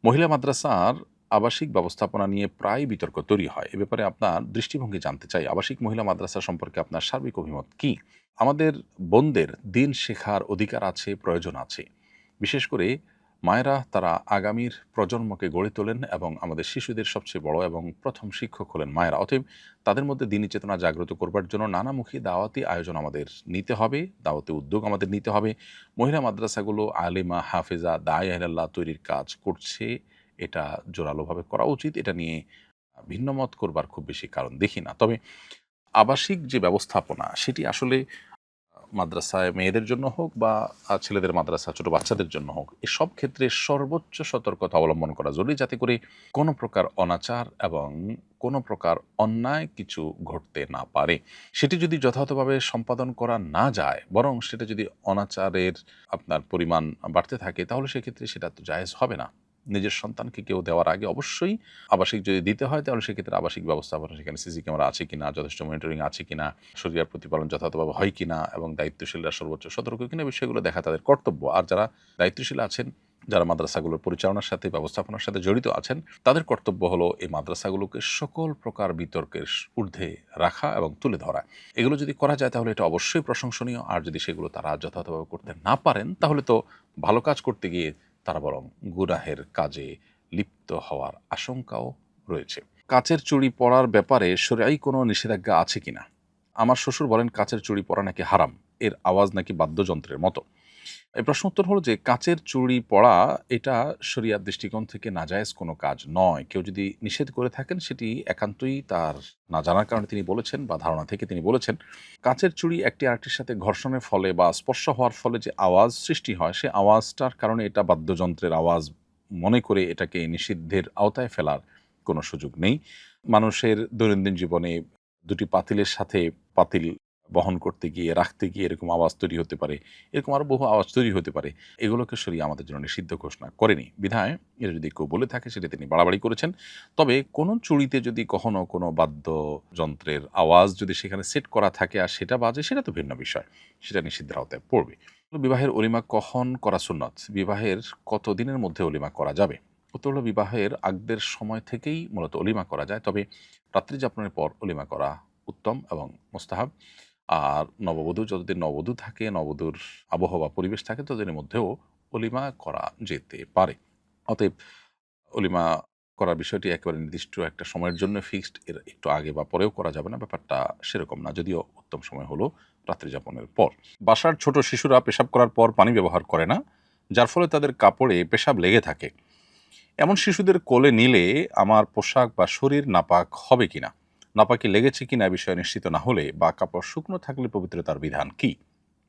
মহিলা মাদ্রাসার আবাসিক ব্যবস্থাপনা নিয়ে প্রায় বিতর্ক তৈরি হয়। এ ব্যাপারে আপনার দৃষ্টিভঙ্গি জানতে চাই। আবাসিক মহিলা মাদ্রাসা সম্পর্কে আপনার সার্বিক অভিমত কি? আমাদের বোনদের দিন শেখার অধিকার আছে, প্রয়োজন আছে। বিশেষ করে মায়েরা তারা আগামীর প্রজন্মকে গড়ে তোলেন এবং আমাদের শিশুদের সবচেয়ে বড় এবং প্রথম শিক্ষক হলেন মায়েরা। অতএব তাদের মধ্যে দিনী চেতনা জাগ্রত করবার জন্য নানামুখী দাওয়াতি আয়োজন আমাদের নিতে হবে, দাওয়াতি উদ্যোগ আমাদের নিতে হবে। মহিলা মাদ্রাসাগুলো আলেমা, হাফেজা, দায়ে ইলাল্লাহ তৈরির কাজ করছে। এটা জোরালোভাবে করা উচিত। এটা নিয়ে ভিন্ন মত করবার খুব বেশি কারণ দেখি না। তবে আবাসিক যে ব্যবস্থাপনা সেটি আসলে মাদ্রাসায় মেয়েদের জন্য হোক বা ছেলেদের মাদ্রাসা ছোট বাচ্চাদের জন্য হোক, এসব ক্ষেত্রে সর্বোচ্চ সতর্কতা অবলম্বন করা জরুরি, যাতে করে কোনো প্রকার অনাচার এবং কোনো প্রকার অন্যায় কিছু ঘটতে না পারে। সেটি যদি যথাযথভাবে সম্পাদন করা না যায়, বরং সেটা যদি অনাচারের আপনার পরিমাণ বাড়তে থাকে, তাহলে সেক্ষেত্রে সেটা তো জায়েজ হবে না। নিজের সন্তানকে কেউ দেওয়ার আগে অবশ্যই আবাসিক যদি দিতে হয়, তাহলে সেক্ষেত্রে আবাসিক ব্যবস্থাপনা, সেখানে সিসি ক্যামেরা আছে কিনা, যথেষ্ট মনিটরিং আছে কিনা, শরিয়ার প্রতিপালন যথাযথভাবে হয় কিনা এবং দায়িত্বশীলরা সর্বোচ্চ সতর্ক কিনা, বিষয়গুলো দেখা তাদের কর্তব্য। আর যারা দায়িত্বশীল আছেন, যারা মাদ্রাসাগুলোর পরিচালনার সাথে ব্যবস্থাপনার সাথে জড়িত আছেন, তাদের কর্তব্য হলো এই মাদ্রাসাগুলোকে সকল প্রকার বিতর্কের ঊর্ধ্বে রাখা এবং তুলে ধরা। এগুলো যদি করা যায় তাহলে এটা অবশ্যই প্রশংসনীয়। আর যদি সেগুলো তারা যথাযথভাবে করতে না পারেন, তাহলে তো ভালো কাজ করতে গিয়ে তারা বরং গুনাহের কাজে লিপ্ত হওয়ার আশঙ্কাও রয়েছে। কাচের চুড়ি পরার ব্যাপারে শরীআই কোনো নিষেধাজ্ঞা আছে কিনা? আমার শ্বশুর বলেন কাচের চুড়ি পরা নাকি হারাম, এর আওয়াজ নাকি বাদ্যযন্ত্রের মতো। এই প্রশ্ন উত্তর হলো যে কাচের চুড়ি পরা এটা শরিয়াত দৃষ্টিকোণ থেকে নাজায়েজ কোনো কাজ নয়। কেউ যদি নিষেধ করে থাকেন, সেটি একান্তই তার না জানার কারণে তিনি বলেছেন বা ধারণা থেকে তিনি বলেছেন। কাচের চুড়ি একটি আরেকটির সাথে ঘর্ষণের ফলে বা স্পর্শ হওয়ার ফলে যে আওয়াজ সৃষ্টি হয়, সে আওয়াজটার কারণে এটা বাদ্যযন্ত্রের আওয়াজ মনে করে এটাকে নিষিদ্ধের আওতায় ফেলার কোনো সুযোগ নেই। মানুষের দৈনন্দিন জীবনে দুটি পাতিলের সাথে পাতিল বহন করতে গিয়ে, রাখতে গিয়ে এরকম আওয়াজ তৈরি হতে পারে। এরকম আরো বহু আওয়াজ তৈরি হতে পারে। এগুলোকে শরিয়া আমাদের জন্য নিষিদ্ধ ঘোষণা করেনি। বিধায় এটা যদি কেউ বলে থাকে, সেটা তিনি বাড়াবাড়ি করেছেন। তবে কোন চুড়িতে যদি কখনো কোনো বাদ্যযন্ত্রের আওয়াজ যদি সেখানে সেট করা থাকে আর সেটা বাজে, সেটা তো ভিন্ন বিষয়। সেটা নিষিদ্ধের আওতায় পড়বে। বিবাহের অলিমা কখন করা সুন্নত? বিবাহের কত দিনের মধ্যে অলিমা করা যাবে? উত্তর হলো, বিবাহের আগদের সময় থেকেই মূলত অলিমা করা যায়। তবে রাত্রি যাপনের পর অলিমা করা উত্তম এবং মুস্তাহাব। আর নববধূ যতদিন নববধূ থাকে, নববধূর আবহাওয়া পরিবেশ থাকে, ততদিনের মধ্যেও অলিমা করা যেতে পারে। অতএব অলিমা করার বিষয়টি একেবারে নির্দিষ্ট একটা সময়ের জন্য ফিক্সড, এর একটু আগে বা পরেও করা যাবে না, ব্যাপারটা সেরকম না। যদিও উত্তম সময় হলো রাত্রি যাপনের পর। বাসার ছোট শিশুরা পেশাব করার পর পানি ব্যবহার করে না, যার ফলে তাদের কাপড়ে পেশাব লেগে থাকে। এমন শিশুদের কোলে নিলে আমার পোশাক বা শরীর নাপাক হবে কিনা? নাপাকি লেগেছে কিনা এ বিষয়ে নিশ্চিত না হলে বা কাপড় শুকনো থাকলে পবিত্রতার বিধান কি?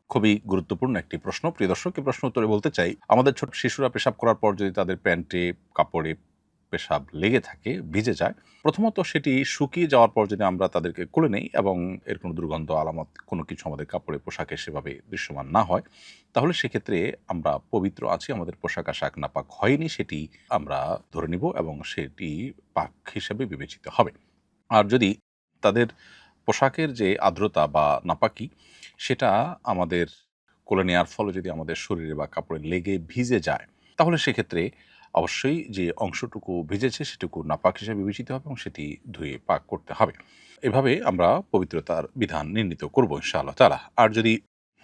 খুবই গুরুত্বপূর্ণ একটি প্রশ্ন। প্রিয় দর্শক, এই প্রশ্ন উত্তরে বলতে চাই, আমাদের ছোট শিশুরা পেশাব করার পর যদি তাদের প্যান্টে, কাপড়ে পেশাব লেগে থাকে, ভিজে যায়, প্রথমত সেটি শুকিয়ে যাওয়ার পর যদি আমরা তাদেরকে কোলে নেই এবং এর কোনো দুর্গন্ধ আলামত কোনো কিছু আমাদের কাপড়ে, পোশাকে সেভাবে দৃশ্যমান না হয়, তাহলে সেক্ষেত্রে আমরা পবিত্র আছি, আমাদের পোশাক আশাক নাপাক হয়নি, সেটি আমরা ধরে নিব এবং সেটি পাক হিসেবে বিবেচিত হবে। আর যদি তাদের পোশাকের যে আর্দ্রতা বা নাপাকি, সেটা আমাদের কোলে নেওয়ার ফলে যদি আমাদের শরীরে বা কাপড়ে লেগে ভিজে যায়, তাহলে সেক্ষেত্রে অবশ্যই যে অংশটুকু ভিজেছে সেটুকু নাপাক হিসেবে বিবেচিত হবে এবং সেটি ধুয়ে পাক করতে হবে। এভাবে আমরা পবিত্রতার বিধান নির্ণীত করব ইনশাআল্লাহ তাআলা। আর যদি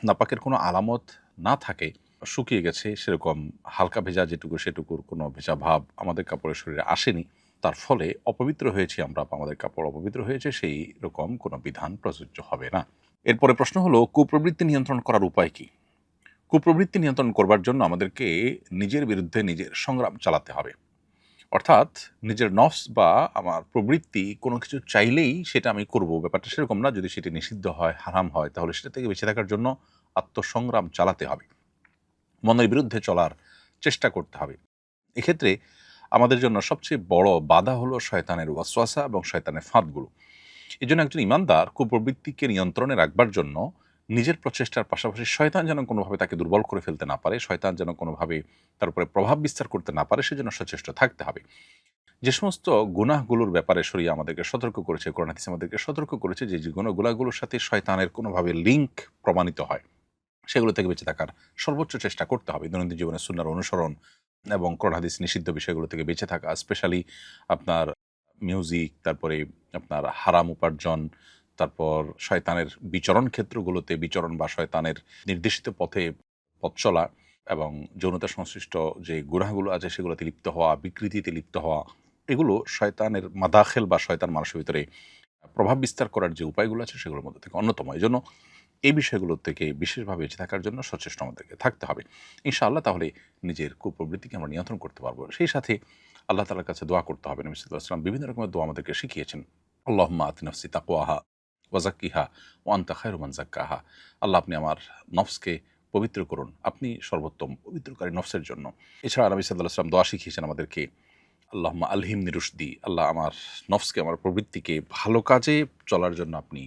নাপাকের কোনো আলামত না থাকে, শুকিয়ে গেছে, সেরকম হালকা ভেজা যেটুকু, সেটুকুর কোনো ভেজা ভাব আমাদের কাপড়ের শরীরে আসেনি, তার ফলে অপবিত্র হয়েছি আমরা বা আমাদের কাপড় অপবিত্র হয়েছে, সেই রকম কোনো বিধান প্রযোজ্য হবে না। এরপরে প্রশ্ন হলো, কুপ্রবৃত্তি নিয়ন্ত্রণ করার উপায় কি? কুপ্রবৃত্তি নিয়ন্ত্রণ করবার জন্য আমাদেরকে নিজের বিরুদ্ধে নিজের সংগ্রাম চালাতে হবে। অর্থাৎ নিজের নফস বা আমার প্রবৃত্তি কোনো কিছু চাইলেই সেটা আমি করব, ব্যাপারটা সেরকম না। যদি সেটি নিষিদ্ধ হয়, হারাম হয়, তাহলে সেটা থেকে বেঁচে থাকার জন্য আত্মসংগ্রাম চালাতে হবে, মনের বিরুদ্ধে চলার চেষ্টা করতে হবে। এক্ষেত্রে আমাদের জন্য সবচেয়ে বড় বাধা হলো শয়তানের ওয়াসওয়াসা এবং শয়তানের ফাঁদগুলো। এজন্য একজন ঈমানদার কুপ্রবৃত্তিকে নিয়ন্ত্রণে রাখবার জন্য নিজের প্রচেষ্টার পাশাপাশি শয়তান যেন কোনোভাবে তাকে দুর্বল করে ফেলতে না পারে, শয়তান যেন কোনোভাবে তার উপরে প্রভাব বিস্তার করতে না পারে, সেজন্য সচেষ্ট থাকতে হবে। যে সমস্ত গুনাহগুলোর ব্যাপারে শরিয়া আমাদেরকে সতর্ক করেছে, কোরআন হাদিস আমাদেরকে সতর্ক করেছে, যে গুনাহগুলোর সাথে শয়তানের কোনোভাবে লিঙ্ক প্রমাণিত হয়, সেগুলো থেকে বেঁচে থাকার সর্বোচ্চ চেষ্টা করতে হবে। দৈনন্দিন জীবনে সুন্নাহর অনুসরণ, এবং কোরআন হাদিস নিষিদ্ধ বিষয়গুলো থেকে বেঁচে থাকা, স্পেশালি আপনার মিউজিক, তারপরে আপনার হারাম উপার্জন, তারপর শয়তানের বিচরণ ক্ষেত্রগুলোতে বিচরণ বা শয়তানের নির্দেশিত পথে পথ চলা, এবং যৌনতা সংশ্লিষ্ট যে গুনাহগুলো আছে সেগুলোতে লিপ্ত হওয়া, বিকৃতিতে লিপ্ত হওয়া, এগুলো শয়তানের মাদাখেল বা শয়তান মানুষের ভিতরে প্রভাব বিস্তার করার যে উপায়গুলো আছে সেগুলোর মধ্যে থেকে অন্যতম। এজন্য এই বিষয়গুলো থেকে বিশেষভাবে বেঁচে থাকার জন্য সচেষ্ট আমাদেরকে থাকতে হবে ইনশাআল্লাহ। তাহলে নিজের কুপ্রবৃত্তিকে আমরা নিয়ন্ত্রণ করতে পারবো। সেই সাথে আল্লাহ তাআলার কাছে দোয়া করতে হবে। নবী সাল্লাল্লাহু আলাইহি ওয়াসাল্লাম বিভিন্ন রকমের দোয়া আমাদেরকে শিখিয়েছেন। আল্লাহুম্মা আতি নাফসি তাকওয়াহা ওয়া যাক্কিহা ওয়া আনতা খায়রু মান যাক্কাহা। আল্লাহ, আপনি আমার নফসকে পবিত্র করুন, আপনি সর্বোত্তম পবিত্রকারী নফসের জন্য। এছাড়া নবী সাল্লাল্লাহু আলাইহি ওয়াসাল্লাম দোয়া শিখিয়েছেন আমাদেরকে, আল্লাহুম্মা আলহিমনি রুশদি, আল্লাহ আমার নফসকে, আমার প্রবৃত্তিকে ভালো কাজে চলার জন্য আপনি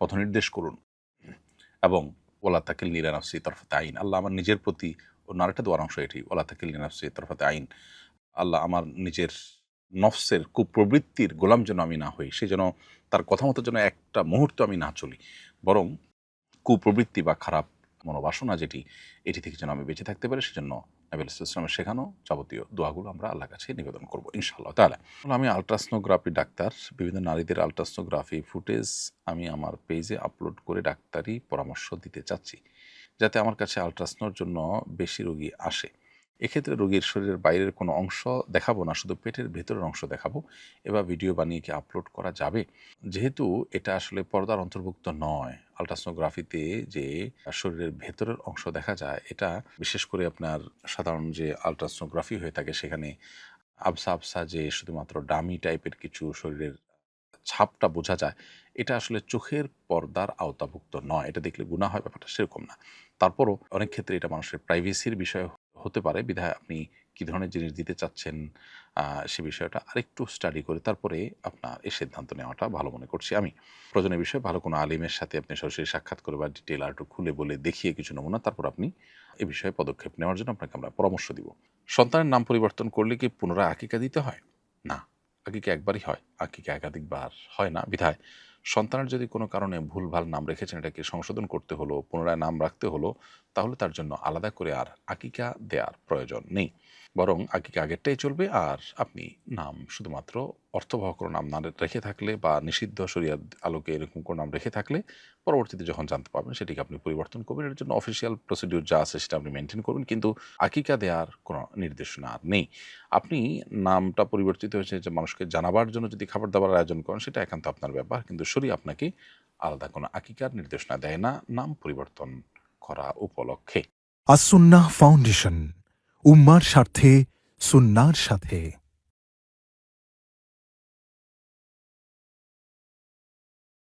পথনির্দেশ করুন। এবং ওয়ালা তাকিলনি ইলা নাফসি তারফাতা আইন, আল্লাহ আমার নিজের প্রতি, অন্য আরেকটা দোয়ার অংশ এটি, ওয়ালা তাকিলনি ইলা নাফসি তারফাতা আইন, আল্লাহ আমার নিজের নফসের কুপ্রবৃত্তির গোলাম যেন আমি না হই, সে যেন তার কথা মতো যেন একটা মুহূর্ত আমি না চলি, বরং কুপ্রবৃত্তি বা খারাপ মনোবাসনা যেটি, এটি থেকে যেন আমি বেঁচে থাকতে পারি। সেজন্য নবী আলাইহিস সালামের শেখানো যাবতীয় দোয়াগুলো আমরা আল্লাহর কাছে নিবেদন করব ইনশাআল্লাহ তাআলা। আমি আল্ট্রাসনোগ্রাফি ডাক্তার। বিভিন্ন নারীদের আল্ট্রাসনোগ্রাফি ফুটেজ আমি আমার পেজে আপলোড করে ডাক্তারি পরামর্শ দিতে চাচ্ছি, যাতে আমার কাছে আল্ট্রাসনোর জন্য বেশি রোগী আসে। এক্ষেত্রে রোগীর শরীরের বাইরের কোনো অংশ দেখাবো না, শুধু পেটের ভেতরের অংশ দেখাবো। এবার ভিডিও বানিয়ে কি আপলোড করা যাবে? যেহেতু এটা আসলে পর্দার অন্তর্ভুক্ত নয়, আল্ট্রাসনোগ্রাফিতে যে শরীরের ভেতরের অংশ দেখা যায়, এটা বিশেষ করে আপনার সাধারণ যে আল্ট্রাসনোগ্রাফি হয়ে থাকে সেখানে আবসা আবসা যে শুধুমাত্র ডামি টাইপের কিছু শরীরের ছাপটা বোঝা যায়, এটা আসলে চোখের পর্দার আওতাভুক্ত নয়। এটা দেখলে গুনাহ হয়, ব্যাপারটা সেরকম না। তারপরও অনেক ক্ষেত্রে এটা মানুষের প্রাইভেসির বিষয় হতে পারে। বিধায় আপনি কি ধরনের জিনিস দিতে চাচ্ছেন সে বিষয়টা আরেকটু স্টাডি করে তারপরে আপনার এই সিদ্ধান্ত নেওয়াটা ভালো মনে করছি আমি। প্রয়োজনে বিষয়ে ভালো কোনো আলিমের সাথে আপনি সরাসরি সাক্ষাৎ করে বা ডিটেইল আরেকটু খুলে বলে দেখিয়ে কিছু নমুনা, তারপর আপনি এ বিষয়ে পদক্ষেপ নেওয়ার জন্য আপনাকে আমরা পরামর্শ দিব। সন্তানের নাম পরিবর্তন করলে কি পুনরায় আকিকা দিতে হয়? না, আকিকা একবারই হয়, আকিকা একাধিকবার হয় না। বিধায় সন্তানের যদি কোনো কারণে ভুলভাল নাম রেখেছেন, এটাকে সংশোধন করতে হলো, পুনরায় নাম রাখতে হলো, তাহলে তার জন্য আলাদা করে আর আকিকা দেওয়ার প্রয়োজন নেই। বরং আকিকা আগেরটাই চলবে, আর আপনি নাম শুধুমাত্র অর্থবহ কোনো নাম না রেখে থাকলে বা নিষিদ্ধ শরিয়ার আলোকে এরকম কোনো নাম রেখে থাকলে পরবর্তীতে যখন জানতে পারবেন সেটিকে আপনি পরিবর্তন করবেন। এর জন্য অফিসিয়াল প্রসিডিউর যা আছে সেটা আপনি মেনটেন করবেন, কিন্তু আকিকা দেওয়ার কোনো নির্দেশনা আর নেই। আপনি নামটা পরিবর্তিত হয়েছে যে মানুষকে জানাবার জন্য যদি খাবার দাবার আয়োজন করেন, সেটা একান্ত আপনার ব্যাপার, কিন্তু শরীয়ত আপনাকে আলাদা কোনো আকিকার নির্দেশনা দেয় না নাম পরিবর্তন করা উপলক্ষে। আসুন্নাহ ফাউন্ডেশন, উম্মার স্বার্থে সুন্নাহর সাথে।